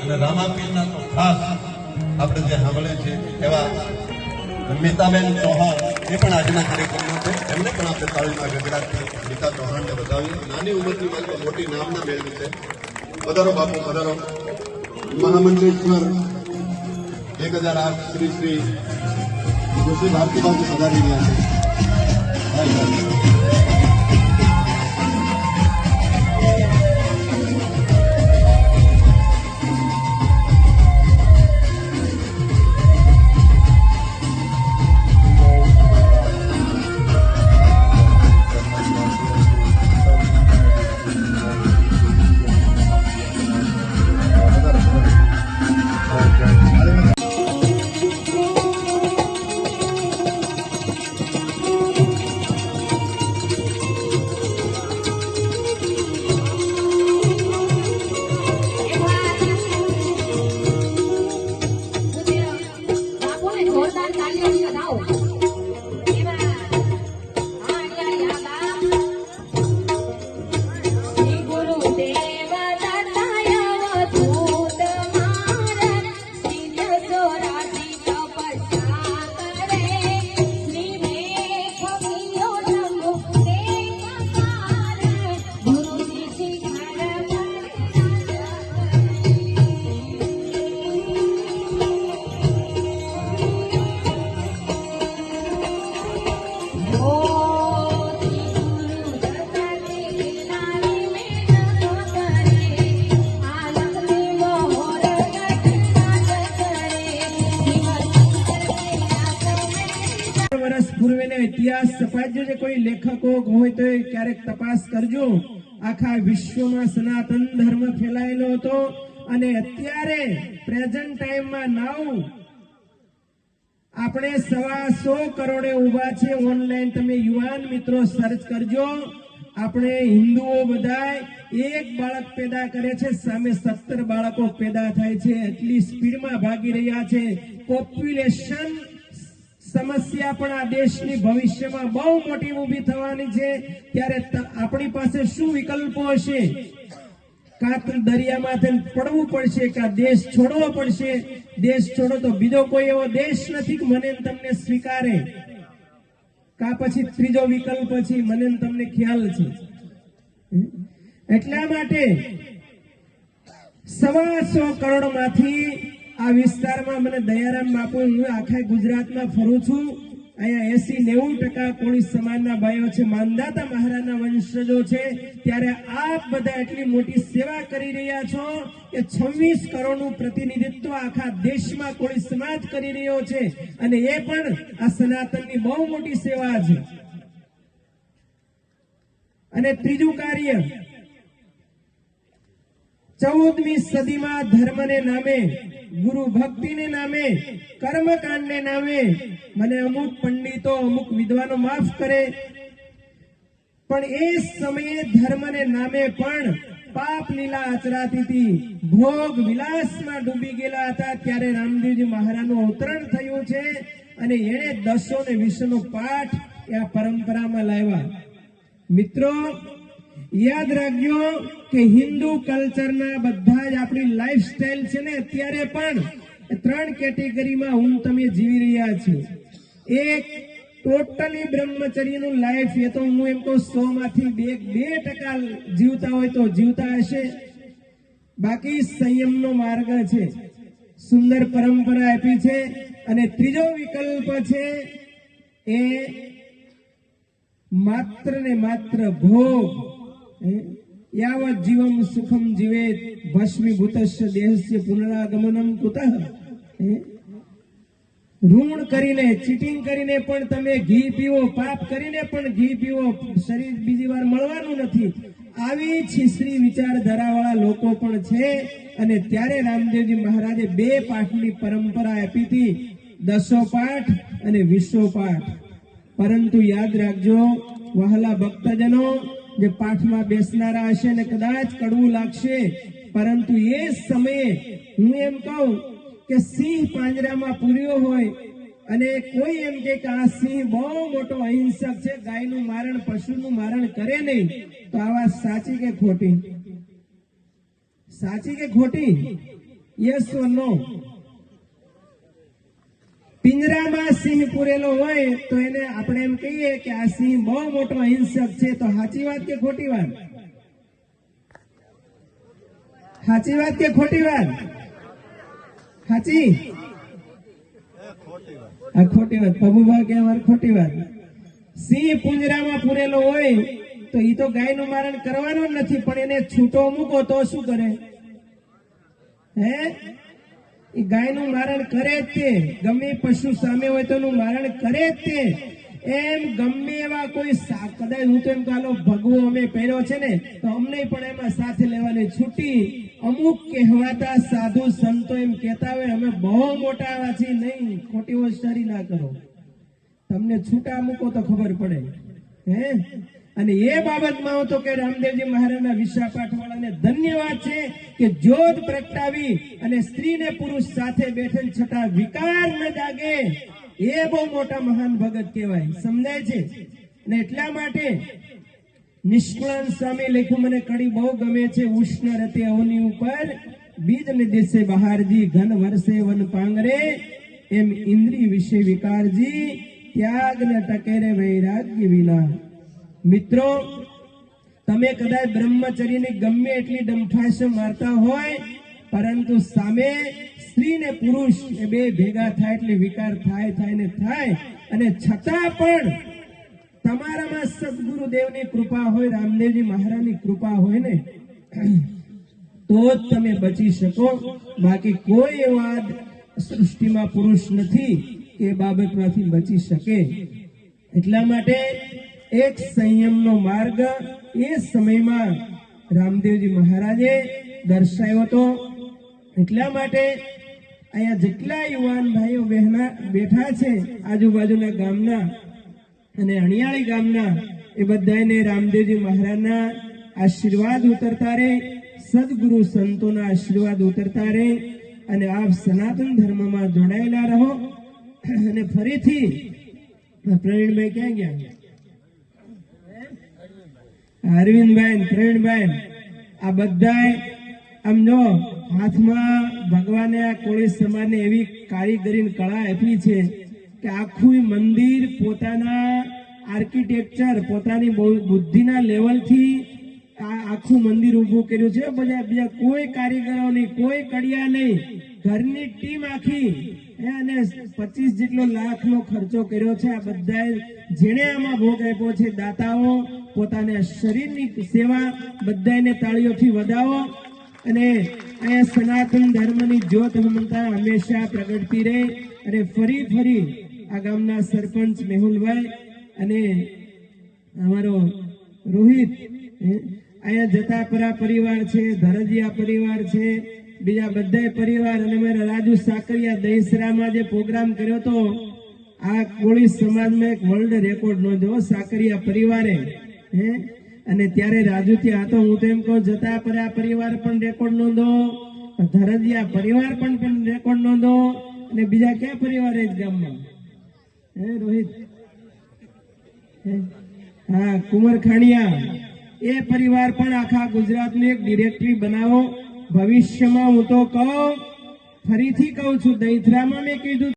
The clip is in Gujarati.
અને રામાપીરના તો ખાસ આપણે જે સાંભળે છે એવા મીતાબેન ચૌહાણ એ પણ આજના કાર્યક્રમમાં છે. એમને પણ આપણે તાળીના ગગડાટથી મીતા ચૌહાણને બતાવીએ. નાની ઉંમરથી માત્ર મોટી નામના મેળવી છે. પધારો બાપુ પધારો. મહામંડલેશ્વર 1008 શ્રી શ્રી જોશી ભારતી બાપુ પધારી રહ્યા છે. ઇતિહાસ તપાસજો. કોઈ લેખકો હોય તો ક્યારેક તપાસ કરજો. આખા વિશ્વમાં સનાતન ધર્મ ફેલાયેલો હતો અને અત્યારે પ્રેઝન્ટ ટાઈમમાં નાવ આપણે 125 કરોડે ઉભા છે ઓનલાઈન. તમે યુવાન મિત્રો સર્ચ કરજો. આપણે હિન્દુઓ બધા એક બાળક પેદા કરે છે, સામે 17 બાળકો પેદા થાય છે. એટલી સ્પીડમાં ભાગી રહ્યા છે. પોપ્યુલેશન સમસ્યા પણ આ દેશની ભવિષ્યમાં બહુ મોટી ઊભી થવાની છે. ત્યારે આપણી પાસે શું વિકલ્પો હશે? કાં તો દરિયામાંથી પડવું પડશે, કાં દેશ છોડવો પડશે. દેશ છોડો તો બીજો કોઈ એવો દેશ નથી કે મને તમને સ્વીકારે, કાં પછી ત્રીજો વિકલ્પ છે મને તમને ખ્યાલ છે. એટલા માટે 125 કરોડ માંથી આ વિસ્તારમાં મને દયારામ બાપુ, હું આખા ગુજરાતમાં ફરું છું. અહીંયા 80-90% કોળી સમાજના ભાઈઓ છે, માનદાતા મહારાજના વંશજો છે. ત્યારે આપ બધા એટલી મોટી સેવા કરી રહ્યા છો કે 26 કરોડનું પ્રતિનિધિત્વ આખા દેશમાં કોળી સમાજ કરી રહ્યો છે. અને એ પણ આ સનાતનની બહુ મોટી સેવા છે. અને ત્રીજું કાર્ય, 14મી સદીમાં ધર્મને નામે, ગુરુ ભક્તિને નામે, કર્મકાંડને નામે, મને અમુક પંડિતો અમુક વિદ્વાનો માફ કરે, પણ એ સમયે ધર્મને નામે પણ પાપ લીલા આચરાતી હતી. ભોગ વિલાસમાં ડૂબી ગયેલા હતા. ત્યારે રામદેવજી મહારાજનું અવતરણ થયું છે અને એણે 10 અને 20નો પાઠ આ પરંપરામાં લાવ્યા. મિત્રો યાદ રાખજો કે હિન્દુ કલ્ચરના બધા જ આપણી લાઈફસ્ટાઈલ છે ને અત્યારે પણ 3 કેટેગરીમાં હું તમે જીવી રહ્યા છો. એક ટોટલી બ્રહ્મચર્યનું લાઈફ, એ તો હું એમ કહું 100 માંથી 2% જીવતા હોય તો જીવતા હશે. બાકી સંયમનો માર્ગ છે, સુંદર પરંપરા આપી છે. અને ત્રીજો વિકલ્પ છે એ માત્ર ને માત્ર ભોગ. યાવત જીવમ સુખમ જીવેત ભસ્મીભૂતસ્ય દેહસ્ય પુનરાગમનમ કુતઃ. ઋણ કરીને, ચીટિંગ કરીને પણ તમે ઘી પીવો, પાપ કરીને પણ ઘી પીવો, શરીર બીજી વાર મળવાનું નથી. આવી છીછરી વિચારધારાવાળા લોકો પણ છે. અને ત્યારે રામદેવજી મહારાજે 2 પાઠની પરંપરા આપી હતી, 10 પાઠ અને 20 પાઠ. પરંતુ યાદ રાખજો વહાલા ભક્તજનો, જે પાઠમાં બેસનારા હશે ને કદાચ કડવું લાગશે, પરંતુ એ સમયે હું એમ કહું કે સિંહ પાંજરામાં પૂર્યો હોય અને કોઈ એમ કે આ સિંહ બહુ મોટો અહિંસક છે, ગાયનું મારણ, પશુનું મારણ કરે નહીં, તો આ વાત સાચી કે ખોટી? સાચી કે ખોટી? યસ ઓર નો? પિંજરામાં સિંહ પૂરેલો હોય તો એને આપણે એમ કહીએ કે આ સિંહ બહુ મોટો હિંસક છે, તો સાચી વાત કે ખોટી વાત? સાચી વાત કે ખોટી વાત? સાચી? આ ખોટી વાત. પ્રભુભા કે અમારે ખોટી વાત. સિંહ પિંજરામાં પૂરેલો હોય તો એ તો ગાયનું મારણ કરવાનું જ નથી, પણ એને છૂટો મૂકો તો શું કરે? હે? એ ગાયનું મારણ કરે જ તે. ગમે પશુ સામે હોય તો એનું મારણ કરે જ તે. એમ ગમે એવા કોઈ કદાચ હું તો એમ કાલો ભગવો અમે પહેર્યો છે ને, તો અમને પણ એમાં સાથે લેવાની છૂટી. અમુક કહેવાતા સાધુ સંતો એમ કહેતા હોય અમે બહુ મોટા આવા છીએ, નહીં ખોટી હોશિયારી ના કરો, તમને છૂટા મૂકો તો ખબર પડે. હે? અને એ બાબતમાં હું તો કે રામદેવજી મહારાજના વિશાપાઠવાળાને ધન્યવાદ છે કે જ્યોત પ્રગટાવી અને સ્ત્રી ને પુરુષ સાથે બેઠેલ છતાં વિકાર ન જાગે, એ બહુ મોટા મહાન ભગત કહેવાય. સમજાય છે? અને એટલા માટે નિષ્કળાન સ્વામી લખ્યું, મને કડી બહુ ગમે છે. ઉષ્ણ રતે અવની ઉપર બીજ ને દેશે બહારજી, ઘન વર્ષે વન પાંગરે, એમ ઇન્દ્રિય વિશે વિકારજી, ત્યાગ ન ટકે રે વૈરાગ્ય વિના. મિત્રો, તમે કદાચ બ્રહ્મચર્યની ગમે એટલી ડંફાશ મારતા હોય, પરંતુ સામે સ્ત્રી ને પુરુષ એ બે ભેગા થાય એટલે વિકાર થાય ને થાય. અને છતાં પણ તમારામાં સદગુરુદેવની કૃપા હોય, રામદેવજી મહારાજની કૃપા હોય ને, તો જ તમે બચી શકો. બાકી કોઈ એવા સૃષ્ટિમાં પુરુષ નથી કે એ બાબતમાંથી બચી શકે. એટલા માટે એક સંયમનો માર્ગ એ સમયમાં રામદેવજી મહારાજે દર્શાવ્યો હતો. એટલા માટે અહીંયા જેટલા યુવાન ભાઈઓ બહેના બેઠા છે આજુબાજુના ગામના અને અણિયાળી ગામના, એ બધાને રામદેવજી મહારાજના આશીર્વાદ ઉતરતા રહે, સદગુરુ સંતોના આશીર્વાદ ઉતરતા રહે અને આપ સનાતન ધર્મમાં જોડાયેલા રહો. અને ફરીથી પ્રવીણભાઈ ક્યાં ગયા? અરવિંદભાઈ, પ્રવીણભાઈ, આ બધા આમ જો હાથમાં ભગવાને આ કોળી સમાજને એવી કારીગરી કળા આપી છે કે આખું મંદિર પોતાના આર્કિટેક્ચર, પોતાની બુદ્ધિના લેવલથી આ આખું મંદિર ઊભું કર્યું છે. બીજા કોઈ કારીગરો નહીં, કોઈ કડિયા નહીં, ઘરની ટીમ આખી અને 25 જેટલો લાખનો ખર્ચો કર્યો છે. આ બધા જેણે આમાં ભોગ આપ્યો છે, દાતાઓ, પોતાના શરીરની સેવા, બધાને તાળીઓથી વધાવો. અને અહીંયા સનાતન ધર્મની જ્યોત હંમેશા પ્રગટતી રહે. અને ફરી આ ગામના સરપંચ મેહુલભાઈ અને અમારો રોહિત, અહીંયા જતાપરા પરિવાર છે, ધરજીયા પરિવાર છે, બીજા બધા પરિવાર, અને મારા રાજુ સાકરિયા દહીસરામાં જે પ્રોગ્રામ કર્યો હતો, આ કોળી સમાજમાં એક વર્લ્ડ રેકોર્ડ નોંધ્યો સાકરિયા પરિવારે. અને ત્યારે રાજુ ત્યાં હતો. હું તો એમ કહું, જતાપરા પરિવાર પણ રેકોર્ડ નોંધો, ધરજીયા પરિવાર પણ રેકોર્ડ નોંધો, અને બીજા કયા પરિવાર જ ગામમાં? રોહિત, હા, કુંવરખાણીયા, એ પરિવાર પણ આખા ગુજરાતની એક ડિરેક્ટરી બનાવો. ભવિષ્યમાં હું તો કહું, ફરીથી કહું છું, દહીથરામાં મેં કીધું